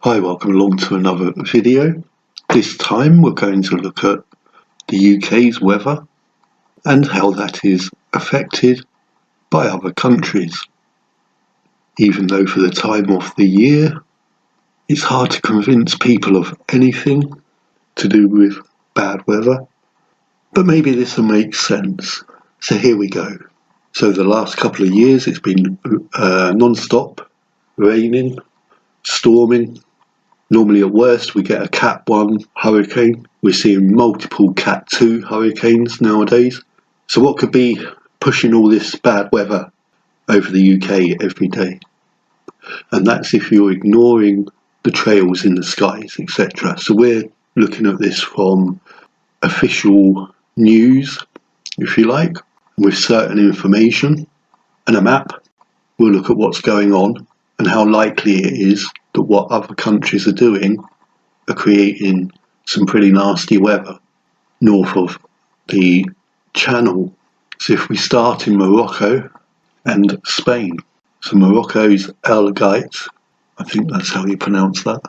Hi, welcome along to another video. This time we're going to look at the UK's weather and how that is affected by other countries. Even though for the time of the year it's hard to convince people of anything to do with bad weather, but maybe this will make sense. So here we go. So the last couple of years it's been non-stop raining, storming. Normally at worst we get a Cat 1 hurricane. We're seeing multiple Cat 2 hurricanes nowadays. So what could be pushing all this bad weather over the UK every day? And that's if you're ignoring the trails in the skies, etc. So we're looking at this from official news, if you like, with certain information and a map. We'll look at what's going on and how likely it is that what other countries are doing are creating some pretty nasty weather north of the Channel. So if we start in Morocco and Spain. So Morocco's Algates, I think that's how you pronounce that.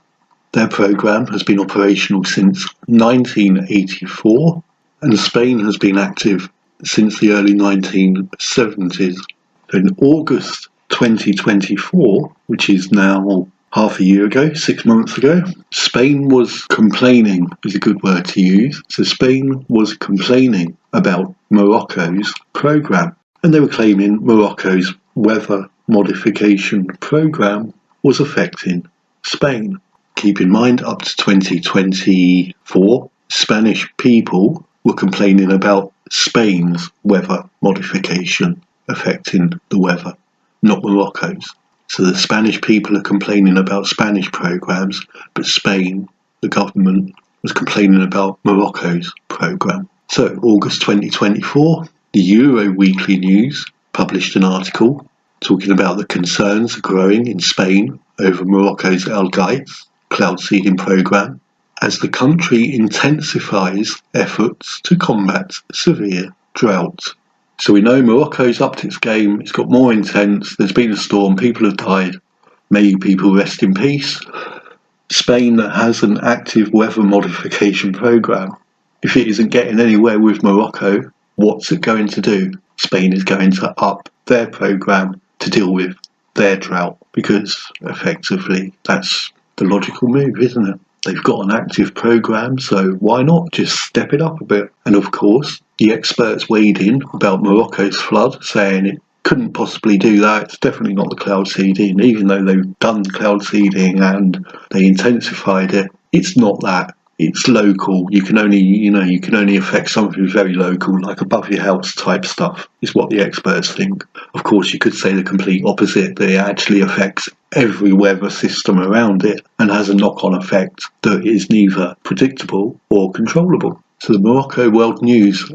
Their programme has been operational since 1984 and Spain has been active since the early 1970s. In August 2024, which is now half a year ago, 6 months ago, Spain was complaining, is a good word to use. So Spain was complaining about Morocco's programme, and they were claiming Morocco's weather modification programme was affecting Spain. Keep in mind, up to 2024, Spanish people were complaining about Spain's weather modification affecting the weather, not Morocco's. So the Spanish people are complaining about Spanish programmes, but Spain, the government, was complaining about Morocco's programme. So August 2024, the Euro Weekly News published an article talking about the concerns growing in Spain over Morocco's Algates cloud seeding programme as the country intensifies efforts to combat severe drought. So we know Morocco's upped its game, it's got more intense, there's been a storm, people have died, may people rest in peace. Spain has an active weather modification programme. If it isn't getting anywhere with Morocco, what's it going to do? Spain is going to up their programme to deal with their drought, because effectively that's the logical move, isn't it? They've got an active programme, so why not just step it up a bit? And of course, the experts weighed in about Morocco's flood, saying it couldn't possibly do that. It's definitely not the cloud seeding, even though they've done cloud seeding and they intensified it. It's not that. It's local. You can only affect something very local, like above your house type stuff, is what the experts think. Of course, you could say the complete opposite, that it actually affects every weather system around it and has a knock-on effect that is neither predictable or controllable. So the Morocco World News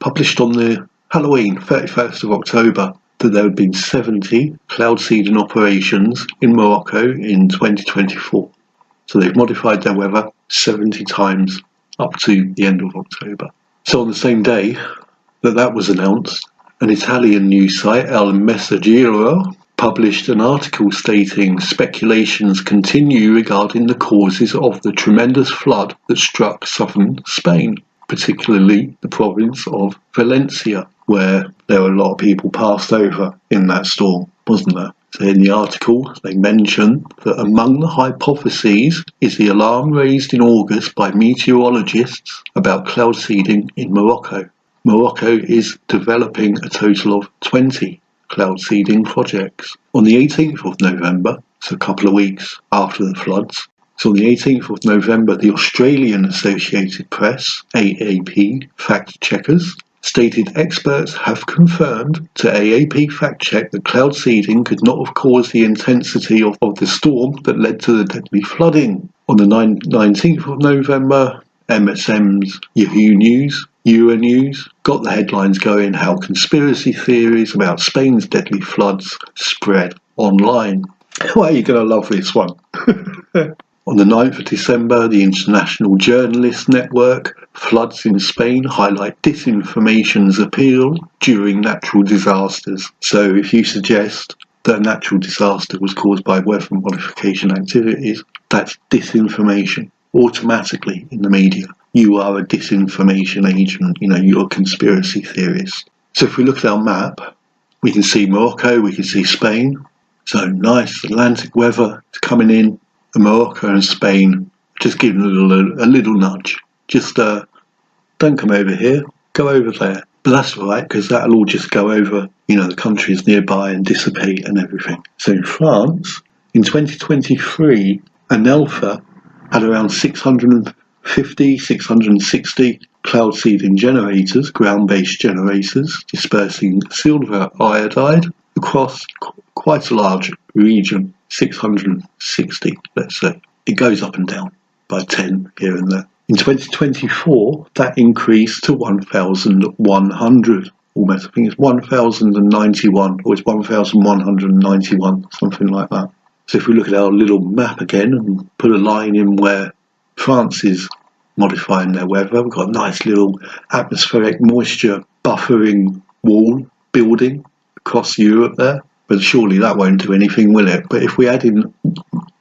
published on the Halloween, 31st of October, that there had been 70 cloud seeding operations in Morocco in 2024. So they've modified their weather 70 times up to the end of October. So on the same day that was announced, an Italian news site, El Messaggero, published an article stating speculations continue regarding the causes of the tremendous flood that struck southern Spain, particularly the province of Valencia, where there were a lot of people passed over in that storm, wasn't there? So in the article, they mention that among the hypotheses is the alarm raised in August by meteorologists about cloud seeding in Morocco. Morocco is developing a total of 20 cloud seeding projects. On the 18th of November, so a couple of weeks after the floods, so on the 18th of November, the Australian Associated Press, AAP, fact-checkers, stated experts have confirmed to AAP fact-check that cloud seeding could not have caused the intensity of the storm that led to the deadly flooding. On the 19th of November, MSM's Yahoo News, Euronews, got the headlines going how conspiracy theories about Spain's deadly floods spread online. Why are you going to love this one? On the 9th of December, the International Journalist Network, floods in Spain highlight disinformation's appeal during natural disasters. So if you suggest that a natural disaster was caused by weather modification activities, That's disinformation. Automatically in the media, you are a disinformation agent, you're a conspiracy theorist. So if we look at our map, we can see Morocco, we can see Spain. So nice Atlantic weather is coming in. Morocco and Spain, just giving a little nudge. Just don't come over here, go over there. But that's all right, because that'll all just go over, the countries nearby and dissipate and everything. So in France, in 2023, an alpha had around 650, 660 cloud seeding generators, ground-based generators, dispersing silver iodide across quite a large region, 660, let's say. It goes up and down by 10 here and there. In 2024, that increased to 1,100 almost. I think it's 1,091 or it's 1,191, something like that. So if we look at our little map again and put a line in where France is modifying their weather, we've got a nice little atmospheric moisture buffering wall building across Europe there. But surely that won't do anything, will it? But if we add in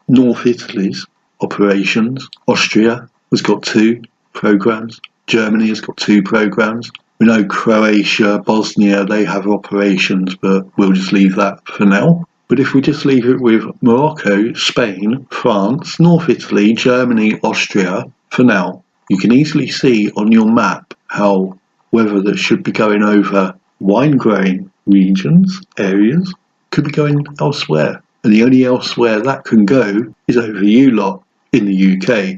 North Italy's operations, Austria has got 2 programs, Germany has got 2 programs. We know Croatia, Bosnia, they have operations, but we'll just leave that for now. But if we just leave it with Morocco, Spain, France, North Italy, Germany, Austria, for now, you can easily see on your map how weather that should be going over wine-growing regions, areas, could be going elsewhere. And the only elsewhere that can go is over you lot in the UK.